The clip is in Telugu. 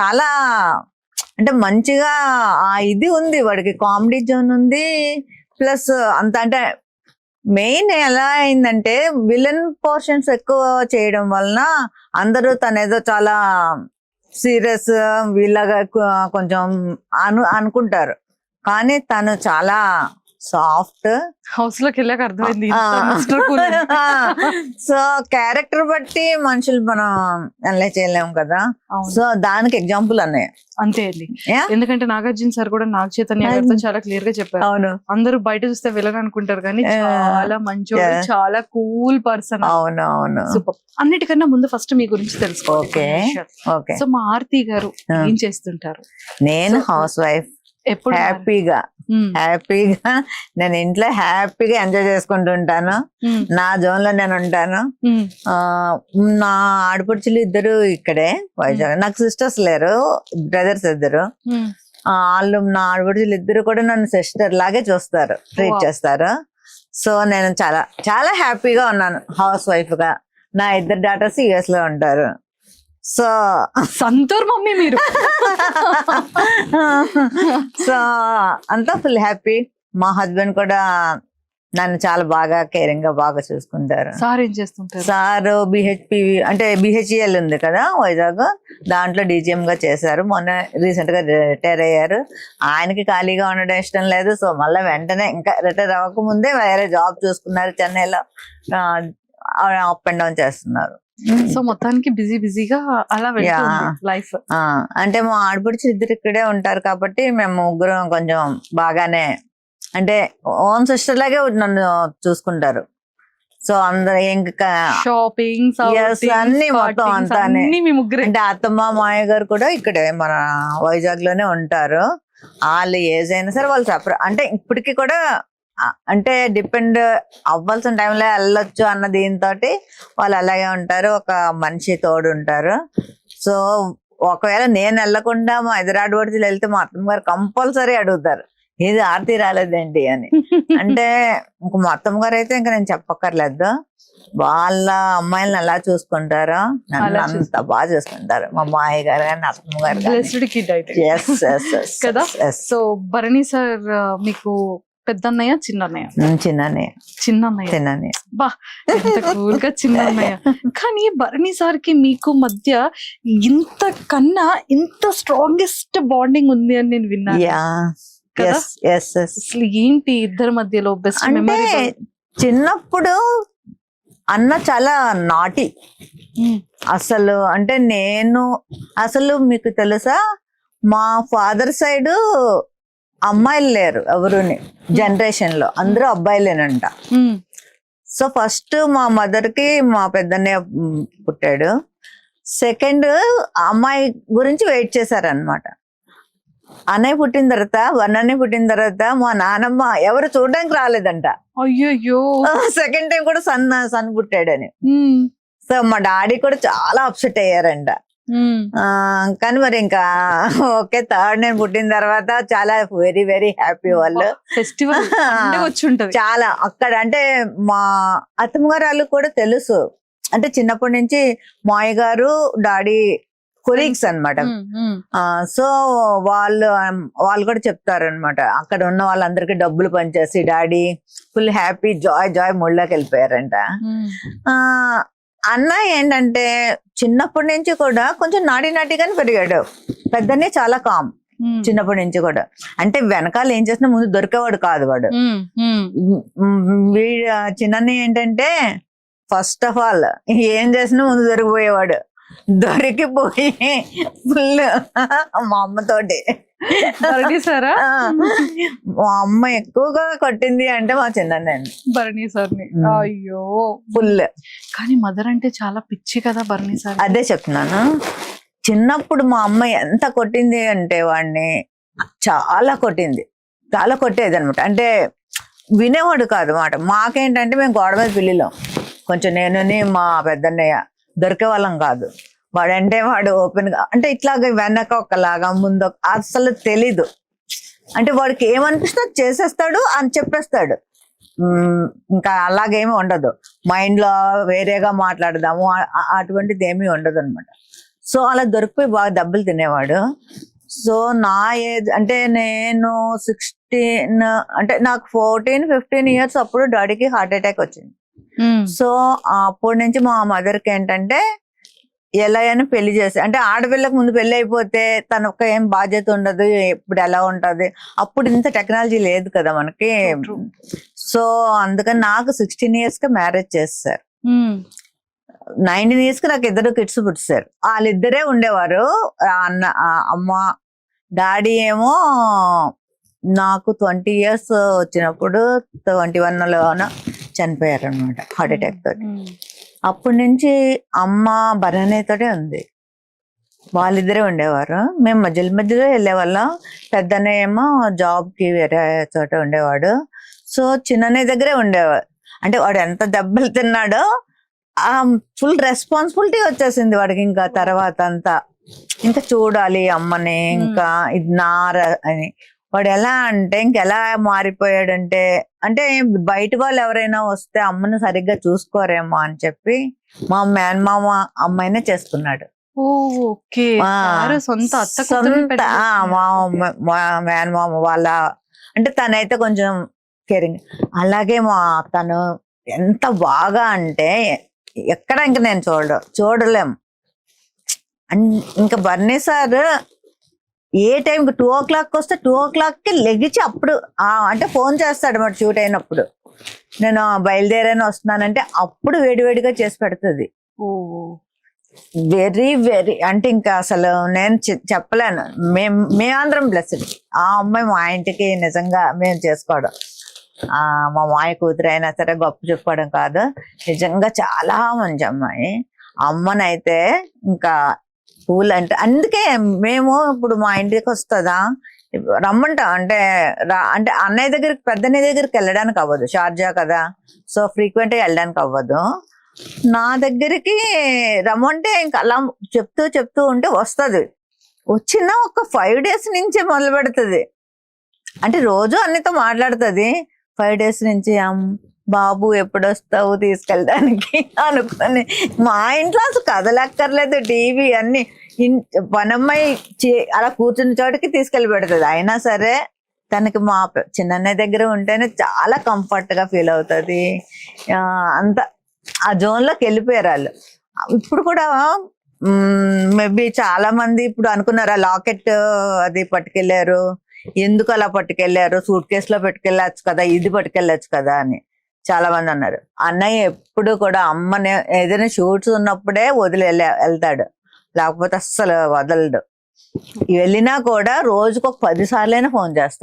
చాలా అంటే మంచిగా ఇది ఉంది వాడికి, కామెడీ జోన్ ఉంది. ప్లస్ అంత అంటే మెయిన్ ఎలా అయిందంటే విలన్ పోర్షన్స్ ఎక్కువ చేయడం వలన అందరూ తనేదో చాలా సీరియస్ వీళ్ళగా కొంచెం అనుకుంటారు. కానీ తను చాలా సాఫ్ట్. హౌస్ లోకి వెళ్ళాక అర్థమైంది. సో క్యారెక్టర్ బట్టి మనుషులు మనం అనలైజ్ చేయలేము కదా. సో దానికి ఎగ్జాంపుల్ అన్నయ్య. అంతే అండి. ఎందుకంటే నాగార్జున సార్ కూడా నాగ చైతన్య గారితో చాలా క్లియర్ గా చెప్పారు. అవును, అందరూ బయట చూస్తే విలన్ అనుకుంటారు కానీ చాలా మంచోడు, చాలా కూల్ పర్సన్. అవును అవును. సూపర్. అన్నిటికన్నా ముందు ఫస్ట్ మీ గురించి తెలుసుకోవాలి. ఓకే. సో మా ఆర్తి గారు ఏం చేస్తుంటారు? నేను హౌస్ వైఫ్. ఎప్పుడు హ్యాపీగా నేను ఇంట్లో హ్యాపీగా ఎంజాయ్ చేసుకుంటూ ఉంటాను. నా జోన్ లో నేను ఉంటాను. నా ఆడపడుచులు ఇద్దరు ఇక్కడే వైజాగ్. నాకు సిస్టర్స్ లేరు, బ్రదర్స్ ఇద్దరు. వాళ్ళు నా ఆడపడుచులు ఇద్దరు కూడా నన్ను సిస్టర్ లాగే చూస్తారు, ట్రీట్ చేస్తారు. సో నేను చాలా చాలా హ్యాపీగా ఉన్నాను హౌస్ వైఫ్ గా. నా ఇద్దరు డాటర్స్ యుఎస్ లో ఉంటారు. సో సంతూర్ మమ్మీ మీరు. సో అంతా ఫుల్ హ్యాపీ. మా హస్బెండ్ కూడా నన్ను చాలా బాగా కేరింగ్ గా బాగా చూసుకుంటారు. సార్ ఏం చేస్తుంటారు? సార్ బిహెచ్పి అంటే బిహెచ్ఈఎల్ ఉంది కదా వైజాగ్, దాంట్లో డీజీఎం గా చేశారు. మొన్న రీసెంట్ గా రిటైర్ అయ్యారు. ఆయనకి ఖాళీగా ఉండడం ఇష్టం లేదు. సో మళ్ళీ వెంటనే ఇంకా రిటైర్ అవ్వకముందే వేరే జాబ్ చూసుకున్నారు చెన్నైలో. అప్ అండ్ డౌన్ చేస్తున్నారు. సో మొత్తానికి బిజీగా అలా లైఫ్. అంటే మా ఆడపడుచు ఇద్దరు ఇక్కడే ఉంటారు కాబట్టి మేము ముగ్గురం కొంచెం బాగానే, అంటే ఓన్ సిస్టర్ లాగే నన్ను చూసుకుంటారు. సో అందరు ఇంకా షాపింగ్ అన్ని మొత్తం అంతా. అంటే అత్తమ్మ మాయ గారు కూడా ఇక్కడే మన వైజాగ్ లోనే ఉంటారు. వాళ్ళు ఏజ్ అయినా సరే వాళ్ళు సపరేట్, అంటే ఇప్పటికి కూడా అంటే డిపెండ్ అవ్వాల్సిన టైంలో వెళ్ళొచ్చు అన్న దీంతో వాళ్ళు అలాగే ఉంటారు. ఒక మనిషి తోడు ఉంటారు. సో ఒకవేళ నేను వెళ్ళకుండా మా ఎదురాడబడితే వెళ్తే మా అత్తమ్మ గారు కంపల్సరీ అడుగుతారు, ఇది ఆర్తి రాలేదేంటి అని. అంటే ఇంక మా అత్తమ్మ గారు అయితే ఇంకా నేను చెప్పక్కర్లేదు. వాళ్ళ అమ్మాయిలను ఎలా చూసుకుంటారో నన్ను అంత బాగా చూసుకుంటారు. మా మాయ గారు కానీ అత్తమ్మ గారు. సో భరణి సార్ మీకు పెద్దన్నయ్య చిన్నన్నయ్య బా ఎంత కూల్ గా చిన్నన్నయ్య. కానీ భరణి సార్ కి మీకు మధ్య ఇంత కన్నా ఇంత స్ట్రాంగెస్ట్ బాండింగ్ ఉంది అని నేను విన్నాను. అసలు ఏంటి ఇద్దరి మధ్యలో బెస్ట్ మెమరీ? చిన్నప్పుడు అన్న చాలా నాటి అసలు. అంటే నేను అసలు మీకు తెలుసా, మా ఫాదర్ సైడ్ అమ్మాయిలు లేరు ఎవరుని, జనరేషన్ లో అందరూ అబ్బాయిలేనంట. సో ఫస్ట్ మా మదర్ కి మా పెద్దన్నయ్య పుట్టాడు. సెకండ్ అమ్మాయి గురించి వెయిట్ చేశారనమాట. అన్నయ్య పుట్టిన తర్వాత, అన్నయ్య పుట్టిన తర్వాత మా నానమ్మ ఎవరు చూడడానికి రాలేదంట. అయ్యో. సెకండ్ టైం కూడా సన్ పుట్టాడని. సో మా డాడీ కూడా చాలా అప్సెట్ అయ్యారంట. కానీ మరి ఇంకా ఓకే, థర్డ్ నేను పుట్టిన తర్వాత చాలా వెరీ వెరీ హ్యాపీ. వాళ్ళు ఫెస్టివల్ చాలా అక్కడ. అంటే మా అత్తమ్మ గారు వాళ్ళు కూడా తెలుసు, అంటే చిన్నప్పటి నుంచి మాయ గారు డాడీ కొలీగ్స్ అనమాట. సో వాళ్ళు కూడా చెప్తారు అనమాట, అక్కడ ఉన్న వాళ్ళందరికీ డబ్బులు పనిచేసి డాడీ ఫుల్ హ్యాపీ జాయ్ మూడ్లోకి వెళ్ళిపోయారంట. అన్న ఏంటంటే చిన్నప్పటి నుంచి కూడా కొంచెం నాటిగానే పెరిగాడు. పెద్దనే చాలా కామ్ చిన్నప్పటి నుంచి కూడా. అంటే వెనకాల ఏం చేసినా ముందు దొరికేవాడు కాదు వాడు. చిన్న ఏంటంటే ఫస్ట్ ఆఫ్ ఆల్ ఏం చేసినా ముందు దొరికిపోయేవాడు. దొరికిపోయి ఫుల్ మా అమ్మతోటి. సారా మా అమ్మ ఎక్కువగా కొట్టింది అంటే మా చిన్నండి భరణి సార్ ని. అయ్యో ఫుల్. కానీ మదర్ అంటే చాలా పిచ్చి కదా భరణి సార్. అదే చెప్తున్నాను, చిన్నప్పుడు మా అమ్మ ఎంత కొట్టింది అంటే వాడిని చాలా కొట్టేది అనమాట. అంటే వినేవాడు కాదు మాట. మాకేంటంటే మేము గోడ మీద పిల్లిలో కొంచెం నేనుని మా పెద్దన్నయ్య దొరికే వాళ్ళం కాదు. వాడంటే వాడు ఓపెన్ గా, అంటే ఇట్లాగా వెనక ఒకలాగా ముందు అసలు తెలీదు. అంటే వాడికి ఏమనిపిస్తే చేసేస్తాడు అని చెప్పేస్తాడు. ఇంకా అలాగేమీ ఉండదు. మైండ్ లో వేరేగా మాట్లాడదాము అటువంటిది ఏమీ ఉండదు అనమాట. సో అలా దొరికిపోయి బాగా దెబ్బలు తినేవాడు. సో నా ఏజ్ అంటే నేను 16, అంటే నాకు 14-15 ఇయర్స్ అప్పుడు డాడీకి హార్ట్ అటాక్ వచ్చింది. సో అప్పటి నుంచి మా మదర్కి ఏంటంటే ఎలా అయినా పెళ్లి చేసి, అంటే ఆడపిల్లకు ముందు పెళ్లి అయిపోతే తనకు ఏం బాధ్యత ఉండదు, ఇప్పుడు ఎలా ఉంటది, అప్పుడు ఇంత టెక్నాలజీ లేదు కదా మనకి. సో అందుకని నాకు 16 years కి మ్యారేజ్ చేస్తారు. 19 years కి నాకు 2 kids పుట్టారు. వాళ్ళిద్దరే ఉండేవారు. అమ్మ డాడీ ఏమో నాకు 20 years వచ్చినప్పుడు 21లోన చనిపోయారు అనమాట హార్ట్ అటాక్ తోటి. అప్పటి నుంచి అమ్మ భరణితోటే ఉంది. వాళ్ళిద్దరే ఉండేవారు. మేము మధ్యలో వెళ్ళేవాళ్ళం. పెద్దనే ఏమో జాబ్ కి వేరే చోట ఉండేవాడు. సో చిన్ననే దగ్గరే ఉండేవాడు. అంటే వాడు ఎంత దెబ్బలు తిన్నాడో ఆ ఫుల్ రెస్పాన్సిబిలిటీ వచ్చేసింది వాడికి. ఇంకా తర్వాత అంతా ఇంకా చూడాలి అమ్మని, ఇంకా ఇది అని. వాడు ఎలా అంటే ఇంకెలా మారిపోయాడంటే, అంటే బయట వాళ్ళు ఎవరైనా వస్తే అమ్మను సరిగ్గా చూసుకోరేమో అని చెప్పి మా మేనమామ అమ్మాయినే చేసుకున్నాడు. మా మేనమామ వాళ్ళ, అంటే తనైతే కొంచెం కేరింగ్. అలాగే తను ఎంత బాగా అంటే ఎక్కడ ఇంకా నేను చూడలేం. ఇంకా బర్నీ సార్ ఏ టైంకి 2 o'clock వస్తే 2 o'clockకి లెగిచి అప్పుడు అంటే ఫోన్ చేస్తాడు మరి షూట్ అయినప్పుడు, నేను బయలుదేరాను వస్తున్నానంటే అప్పుడు వేడివేడిగా చేసి పెడుతుంది. వెరీ వెరీ అంటే ఇంకా అసలు నేను చెప్పలేను. మేమందరం బ్లెస్డ్. ఆ అమ్మాయి మా ఇంటికి నిజంగా మేము చేసుకోవడం, మా మాయ కూతురు అయినా సరే గొప్ప చెప్పుకోవడం కాదు, నిజంగా చాలా మంచి అమ్మాయి. అమ్మనైతే ఇంకా పూలు అంటే, అందుకే మేము ఇప్పుడు మా ఇంటికి వస్తుందా రమ్మంటాం. అంటే అంటే అన్నయ్య దగ్గరికి, పెద్దన్నయ్య దగ్గరికి వెళ్ళడానికి అవ్వదు, షార్జా కదా, సో ఫ్రీక్వెంట్ గా వెళ్ళడానికి అవ్వదు. నా దగ్గరికి రమ్మంటే ఇంకా అలా చెప్తూ ఉంటే వస్తుంది. వచ్చిన ఒక 5 days నుంచి మొదలు పెడుతుంది. అంటే రోజు అన్నితో మాట్లాడుతుంది. 5 days నుంచి బాబు ఎప్పుడు వస్తావు తీసుకెళ్ళడానికి అనుకుని, మా ఇంట్లో అసలు కదలక్కర్లేదు, టీవీ అన్ని పనమ్మాయి అలా కూర్చున్న చోటికి తీసుకెళ్ళి పెడుతుంది. అయినా సరే తనకి మా చిన్నన్నయ్య దగ్గర ఉంటేనే చాలా కంఫర్ట్ గా ఫీల్ అవుతుంది. అంత ఆ జోన్ లోకి వెళ్ళిపోయారు వాళ్ళు. ఇప్పుడు కూడా మేబీ చాలా మంది ఇప్పుడు అనుకున్నారు ఆ లాకెట్ అది పట్టుకెళ్లారు, ఎందుకు అలా పట్టుకెళ్లారు, సూట్ కేసులో పెట్టుకెళ్ళచ్చు కదా, ఇది పట్టుకెళ్ళచ్చు కదా అని చాలా మంది అన్నారు. అన్నయ్య ఎప్పుడు కూడా అమ్మని ఏదైనా షూట్స్ ఉన్నప్పుడే వదిలి వెళ్తాడు, లేకపోతే అస్సలు వదలడు. వెళ్ళినా కూడా రోజుకు ఒక 10 సార్లైనా ఫోన్ చేస్తాడు.